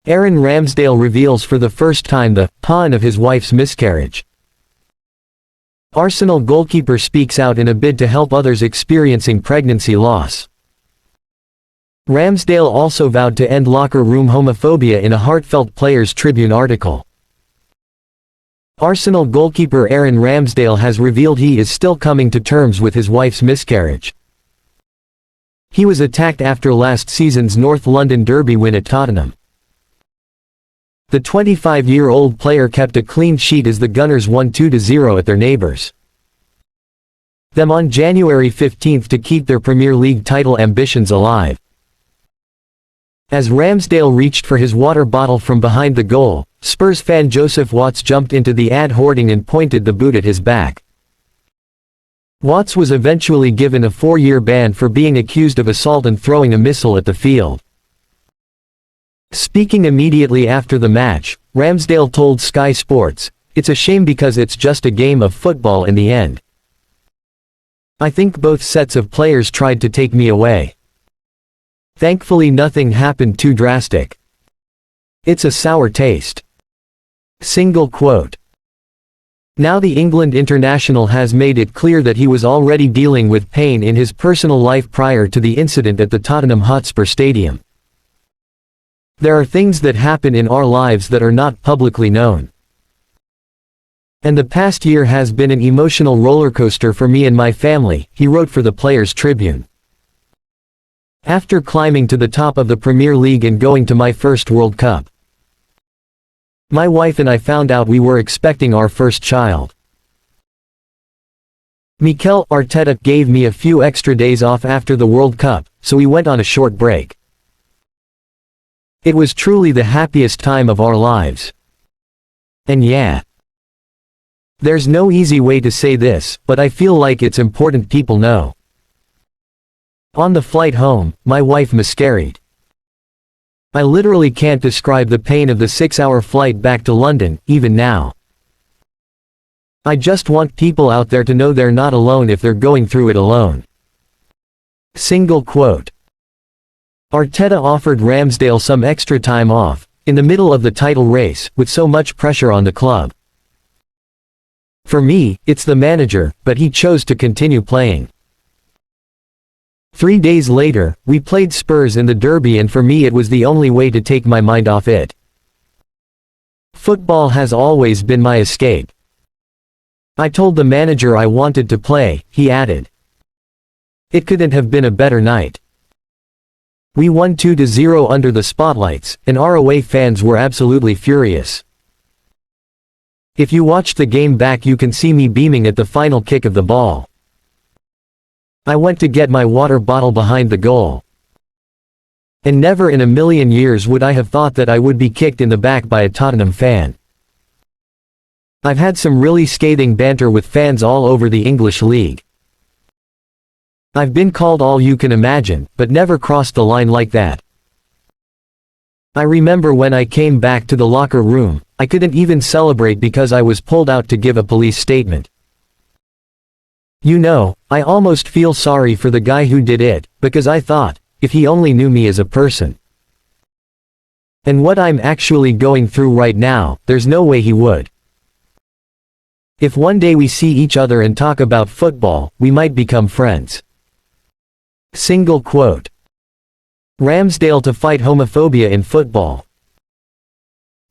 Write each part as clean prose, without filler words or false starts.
Aaron Ramsdale reveals for the first time the pawn of his wife's miscarriage. Arsenal goalkeeper speaks out in a bid to help others experiencing pregnancy loss. Ramsdale also vowed to end locker room homophobia in a heartfelt Players Tribune article. Arsenal goalkeeper Aaron Ramsdale has revealed he is still coming to terms with his wife's miscarriage. He was attacked after last season's North London derby win at Tottenham. The 25-year-old player kept a clean sheet as the Gunners won 2-0 at their neighbours. Them on January 15 to keep their Premier League title ambitions alive. As Ramsdale reached for his water bottle from behind the goal, Spurs fan Joseph Watts jumped into the ad hoarding and pointed the boot at his back. Watts was eventually given a 4-year ban for being accused of assault and throwing a missile at the field. Speaking immediately after the match, Ramsdale told Sky Sports, "It's a shame because it's just a game of football in the end. I think both sets of players tried to take me away. Thankfully nothing happened too drastic. It's a sour taste." Single quote. Now the England international has made it clear that he was already dealing with pain in his personal life prior to the incident at the Tottenham Hotspur Stadium. There are things that happen in our lives that are not publicly known. And the past year has been an emotional rollercoaster for me and my family, he wrote for the Players Tribune. After climbing to the top of the Premier League and going to my first World Cup, my wife and I found out we were expecting our first child. Mikel Arteta gave me a few extra days off after the World Cup, so we went on a short break. It was truly the happiest time of our lives. And yeah, there's no easy way to say this, but I feel like it's important people know. On the flight home, my wife miscarried. I literally can't describe the pain of the 6-hour flight back to London, even now. I just want people out there to know they're not alone if they're going through it alone. Single quote. Arteta offered Ramsdale some extra time off, in the middle of the title race, with so much pressure on the club. For me, it's the manager, but he chose to continue playing. 3 days later, we played Spurs in the derby and for me it was the only way to take my mind off it. Football has always been my escape. I told the manager I wanted to play, he added. It couldn't have been a better night. We won 2-0 under the spotlights, and our away fans were absolutely furious. If you watch the game back you can see me beaming at the final kick of the ball. I went to get my water bottle behind the goal. And never in a million years would I have thought that I would be kicked in the back by a Tottenham fan. I've had some really scathing banter with fans all over the English league. I've been called all you can imagine, but never crossed the line like that. I remember when I came back to the locker room, I couldn't even celebrate because I was pulled out to give a police statement. You know, I almost feel sorry for the guy who did it, because I thought, if he only knew me as a person. And what I'm actually going through right now, there's no way he would. If one day we see each other and talk about football, we might become friends. Single quote. Ramsdale to fight homophobia in football.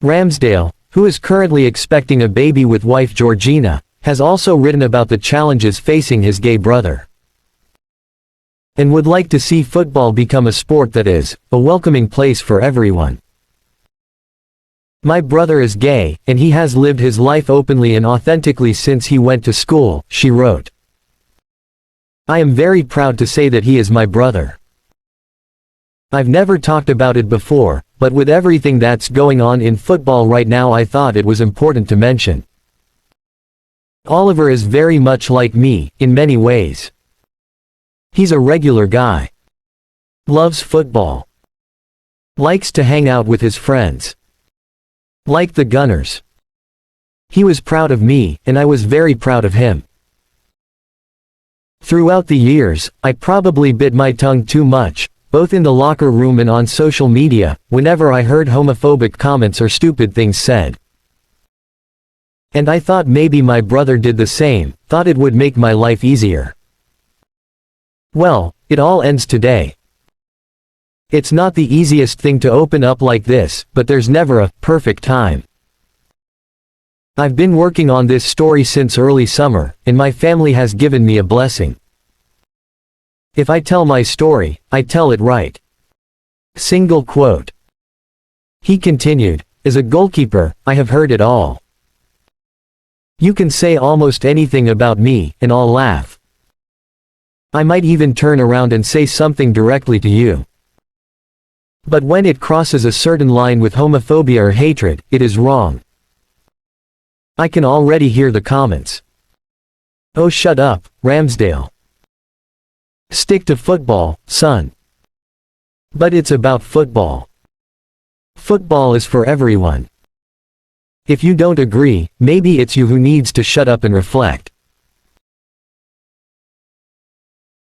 Ramsdale, who is currently expecting a baby with wife Georgina, has also written about the challenges facing his gay brother. And would like to see football become a sport that is a welcoming place for everyone. My brother is gay, and he has lived his life openly and authentically since he went to school, she wrote. I am very proud to say that he is my brother. I've never talked about it before, but with everything that's going on in football right now I thought it was important to mention. Oliver is very much like me, in many ways. He's a regular guy. Loves football. Likes to hang out with his friends. Like the Gunners. He was proud of me, and I was very proud of him. Throughout the years, I probably bit my tongue too much, both in the locker room and on social media, whenever I heard homophobic comments or stupid things said. And I thought maybe my brother did the same, thought it would make my life easier. Well, it all ends today. It's not the easiest thing to open up like this, but there's never a perfect time. I've been working on this story since early summer, and my family has given me a blessing. If I tell my story, I tell it right. Single quote. He continued, as a goalkeeper, I have heard it all. You can say almost anything about me, and I'll laugh. I might even turn around and say something directly to you. But when it crosses a certain line with homophobia or hatred, it is wrong. I can already hear the comments. Oh, shut up, Ramsdale. Stick to football, son. But it's about football. Football is for everyone. If you don't agree, maybe it's you who needs to shut up and reflect.